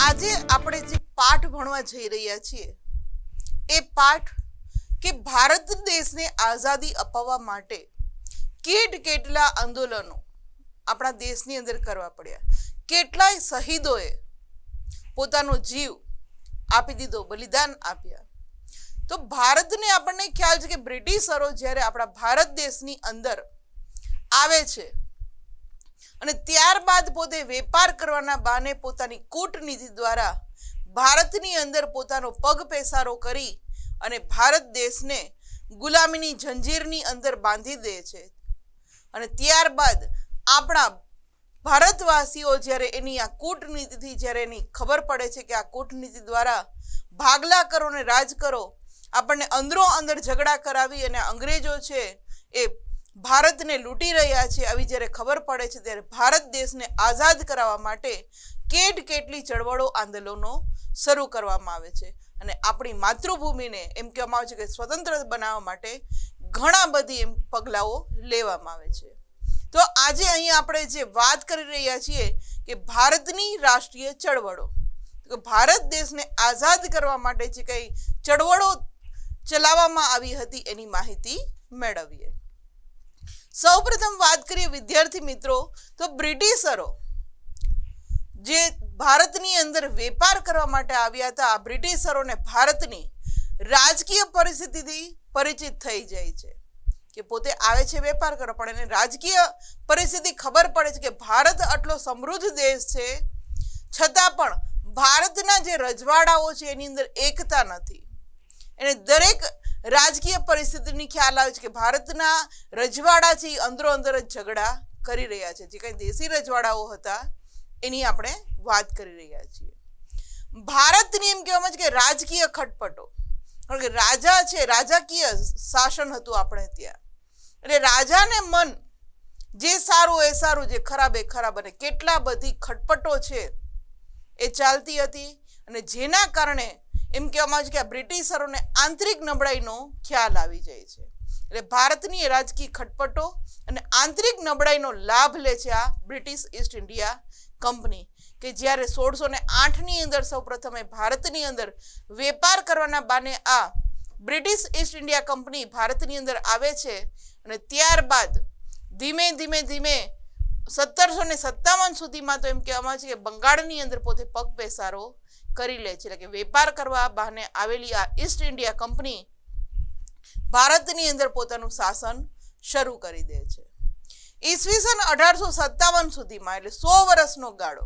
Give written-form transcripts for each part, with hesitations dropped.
આજે આપણે જે પાઠ ભણવા જઈ રહ્યા છીએ એ પાઠ કે ભારત દેશને આઝાદી અપાવવા માટે કેટલા આંદોલનો આપણા દેશની અંદર કરવા પડ્યા, કેટલાય શહીદોએ પોતાનો જીવ આપી દીધો, બલિદાન આપ્યા. તો ભારતને આપણને ખ્યાલ છે કે બ્રિટિશરો જ્યારે આપણા ભારત દેશની અંદર આવે છે અને ત્યારબાદ પોતે વેપાર કરવાના બહાને પોતાની કૂટનીતિ દ્વારા ભારતની અંદર પોતાનો પગ પેસારો કરી અને ભારત દેશને ગુલામીની જંજીરની અંદર બાંધી દે છે. અને ત્યારબાદ આપણા ભારતવાસીઓ જ્યારે એની આ કૂટનીતિથી જ્યારે એની ખબર પડે છે કે આ કૂટનીતિ દ્વારા ભાગલા કરો ને રાજ કરો, આપણને અંદરો અંદર ઝઘડા કરાવી અને અંગ્રેજો છે એ ભારતને લૂંટી રહ્યા છે, આવી જ્યારે ખબર પડે છે ત્યારે ભારત દેશને આઝાદ કરાવવા માટે કેટલી ચળવળો આંદોલનો શરૂ કરવામાં આવે છે. અને આપણી માતૃભૂમિને એમ કહેવામાં આવે છે કે સ્વતંત્ર બનાવવા માટે ઘણા બધી એમ પગલાઓ લેવામાં આવે છે. તો આજે અહીંયા આપણે જે વાત કરી રહ્યા છીએ કે ભારતની રાષ્ટ્રીય ચળવળો, ભારત દેશને આઝાદ કરવા માટે જે કઈ ચળવળો ચલાવવામાં આવી હતી એની માહિતી મેળવીએ. સૌપ્રથમ વાત કરીએ વિદ્યાર્થી મિત્રો, તો બ્રિટિશરો જે ભારતની અંદર વેપાર કરવા માટે આવ્યા હતા, આ બ્રિટિશરોને ભારતની રાજકીય પરિસ્થિતિથી પરિચિત થઈ જાય છે કે પોતે આવે છે વેપાર કરવા, પણ એને રાજકીય પરિસ્થિતિ ખબર પડે છે કે ભારત આટલો સમૃદ્ધ દેશ છે છતાં પણ ભારતના જે રજવાડાઓ છે એની અંદર એકતા નથી. એને દરેક રાજકીય પરિસ્થિતિની ખ્યાલ આવે છે કે ભારતના રજવાડા છે એ અંદરો અંદર જ ઝઘડા કરી રહ્યા છે. જે કંઈ દેશી રજવાડાઓ હતા એની આપણે વાત કરી રહ્યા છીએ. ભારતની એમ કહેવામાં છે કે રાજકીય ખટપટો, કારણ કે રાજા છે, રાજાકીય શાસન હતું આપણે ત્યાં, એટલે રાજાને મન જે સારું એ સારું, જે ખરાબ એ ખરાબ, અને કેટલા બધી ખટપટો છે એ ચાલતી હતી. અને જેના કારણે એમ કહેવામાં આવે છે કે આ બ્રિટિશરોને આંતરિક નબળાઈનો ખ્યાલ આવી જાય છે. એટલે ભારતની રાજકીય ખટપટો અને આંતરિક નબળાઈનો લાભ લે છે આ બ્રિટિશ ઈસ્ટ ઇન્ડિયા કંપની, કે જ્યારે 1608ની અંદર સૌ પ્રથમે ભારતની અંદર વેપાર કરવાના બાને આ બ્રિટિશ ઈસ્ટ ઇન્ડિયા કંપની ભારતની અંદર આવે છે. અને ત્યારબાદ ધીમે ધીમે 1757 સુધીમાં તો એમ કહેવામાં છે કે બંગાળની અંદર પોતે પગ પેસારો કરી લે છે. એટલે કે વેપાર કરવા બહાને આવેલી આ ઈસ્ટ ઇન્ડિયા કંપની ભારતની અંદર પોતાનું શાસન શરૂ કરી દે છે. ઈસવીસન 1857 સુધીમાં, એટલે 100 વર્ષનો ગાળો,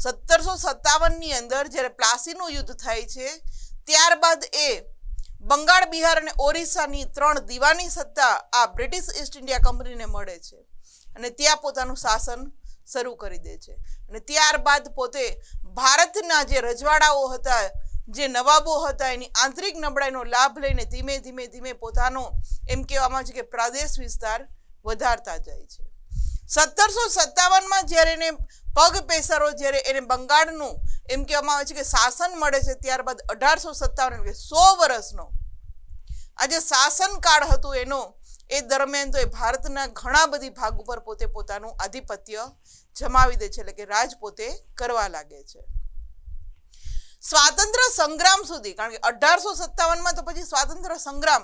1757ની અંદર જ્યારે પ્લાસીનું યુદ્ધ થાય છે ત્યારબાદ એ બંગાળ, બિહાર અને ઓરિસ્સાની 3 દીવાની સત્તા આ બ્રિટિશ ઈસ્ટ ઇન્ડિયા કંપનીને મળે છે અને ત્યાં પોતાનું શાસન શરૂ કરી દે છે. અને ત્યારબાદ પોતે ભારતના જે રજવાડાઓ હતા, જે નવાબો હતા, એની આંતરિક નબળાઈનો લાભ લઈને ધીમે ધીમે પોતાનો એમ કહેવામાં છે કે પ્રદેશ વિસ્તાર વધારતા જાય છે. 1757માં જ્યારે એને પગ પેસારો, જ્યારે એને બંગાળનું એમ કહેવામાં આવે છે કે શાસન મળે છે, ત્યારબાદ 1857 એટલે 100 વર્ષનો આ જે શાસનકાળ હતું એનો એ દરમિયાન તો એ ભારતના ઘણા બધી ભાગ ઉપર પોતે પોતાનું આધિપત્ય જમાવી દે છે, એટલે કે રાજ પોતે કરવા લાગે છે. સ્વાતંત્ર્ય સંગ્રામ સુધી, કારણ કે 1857માં તો પછી સ્વાતંત્ર્ય સંગ્રામ,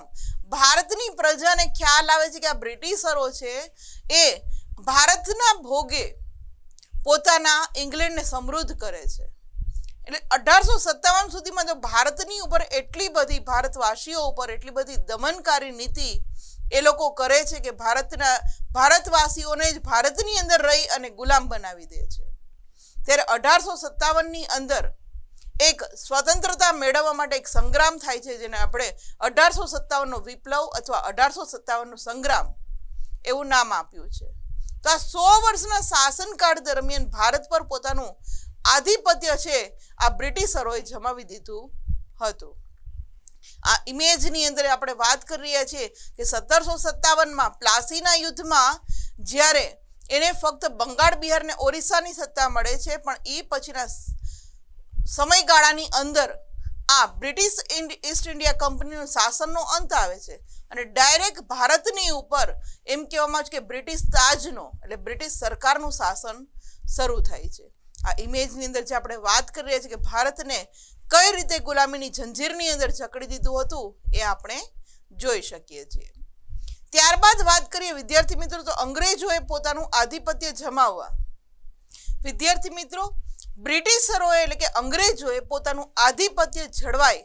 ભારતની પ્રજાને ખ્યાલ આવે છે કે આ બ્રિટિશરો છે એ ભારતના ભોગે પોતાના ઇંગ્લેન્ડને સમૃદ્ધ કરે છે. એટલે 1857 સુધીમાં તો ભારતની ઉપર એટલી બધી, ભારતવાસીઓ ઉપર એટલી બધી દમનકારી નીતિ એ લોકો કરે છે કે ભારતવાસીઓને જ ભારતની અંદર રહી અને ગુલામ બનાવી દે છે. ત્યારે 1857ની અંદર એક સ્વતંત્રતા મેળવવા માટે એક સંગ્રામ થાય છે, જેને આપણે 1857નો વિપ્લવ અથવા 1857નો સંગ્રામ એવું નામ આપ્યું છે. તો આ 100 વર્ષના શાસનકાળ દરમિયાન ભારત પર પોતાનું આધિપત્ય છે આ બ્રિટિશરોએ જમાવી દીધું હતું. આ ઇમેજની અંદર આપણે વાત કરી રહ્યા છીએ કે 1757માં પ્લાસીના યુદ્ધમાં જ્યારે એને ફક્ત બંગાળ, બિહાર અને ઓરિસ્સાની સત્તા મળે છે, પણ એ પછીના સમયગાળાની અંદર આ બ્રિટિશ ઈસ્ટ ઇન્ડિયા કંપનીનું શાસનનો અંત આવે છે અને ડાયરેક્ટ ભારતની ઉપર એમ કહેવામાં આવે છે કે બ્રિટિશ તાજનો, એટલે બ્રિટિશ સરકારનું શાસન શરૂ થાય છે. આ ઇમેજની અંદર જે આપણે વાત કરી રહ્યા છીએ કે ભારતને કઈ રીતે ગુલામીની જંજીરની અંદર જકડી દીધું હતું એ આપણે જોઈ શકીએ છીએ. ત્યારબાદ વાત કરીએ વિદ્યાર્થી મિત્રો તો અંગ્રેજોએ પોતાનું આધિપત્ય જમાવવા, વિદ્યાર્થી મિત્રો બ્રિટિશરોએ એટલે કે અંગ્રેજોએ પોતાનું આધિપત્ય જળવાય